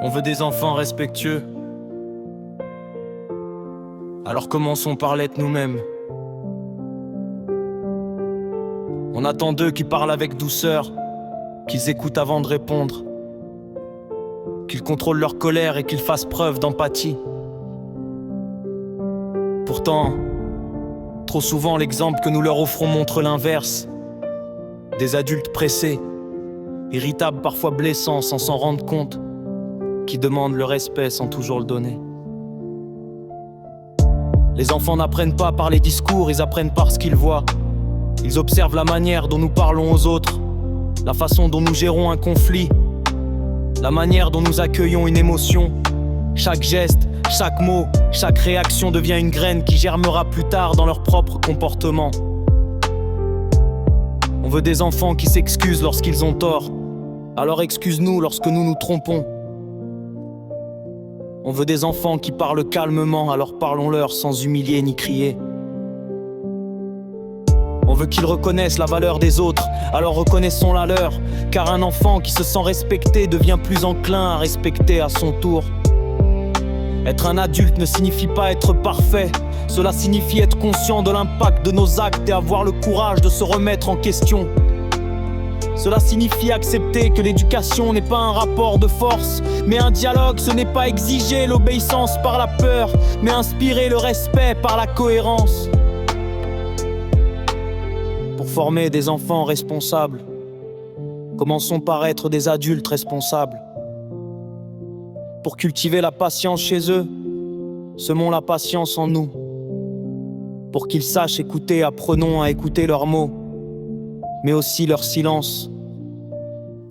On veut des enfants respectueux. Alors commençons par l'être nous-mêmes. On attend d'eux qu'ils parlent avec douceur, qu'ils écoutent avant de répondre, qu'ils contrôlent leur colère et qu'ils fassent preuve d'empathie. Pourtant, trop souvent l'exemple que nous leur offrons montre l'inverse. Des adultes pressés, irritables, parfois blessants sans s'en rendre compte, qui demandent le respect sans toujours le donner. Les enfants n'apprennent pas par les discours, ils apprennent par ce qu'ils voient. Ils observent la manière dont nous parlons aux autres, la façon dont nous gérons un conflit, la manière dont nous accueillons une émotion. Chaque geste, chaque mot, chaque réaction devient une graine qui germera plus tard dans leur propre comportement. On veut des enfants qui s'excusent lorsqu'ils ont tort, alors excuse-nous lorsque nous nous trompons. On veut des enfants qui parlent calmement, alors parlons-leur sans humilier ni crier. On veut qu'ils reconnaissent la valeur des autres, alors reconnaissons la leur, car un enfant qui se sent respecté devient plus enclin à respecter à son tour. Être un adulte ne signifie pas être parfait, cela signifie être conscient de l'impact de nos actes et avoir le courage de se remettre en question. Cela signifie accepter que l'éducation n'est pas un rapport de force, mais un dialogue. Ce n'est pas exiger l'obéissance par la peur, mais inspirer le respect par la cohérence. Pour former des enfants responsables, commençons par être des adultes responsables. Pour cultiver la patience chez eux, semons la patience en nous. Pour qu'ils sachent écouter, apprenons à écouter leurs mots, mais aussi leur silence.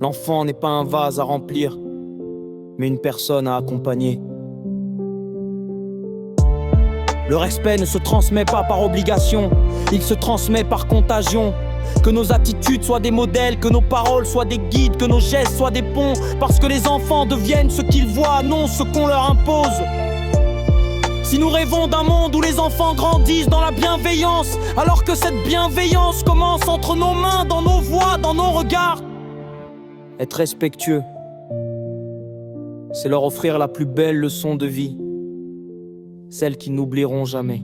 L'enfant n'est pas un vase à remplir, mais une personne à accompagner. Le respect ne se transmet pas par obligation, il se transmet par contagion. Que nos attitudes soient des modèles, que nos paroles soient des guides, que nos gestes soient des ponts, parce que les enfants deviennent ce qu'ils voient, non ce qu'on leur impose. Si nous rêvons d'un monde où les enfants grandissent dans la bienveillance, alors que cette bienveillance commence entre nos mains, dans nos voix, dans nos regards. Être respectueux, c'est leur offrir la plus belle leçon de vie, celle qu'ils n'oublieront jamais.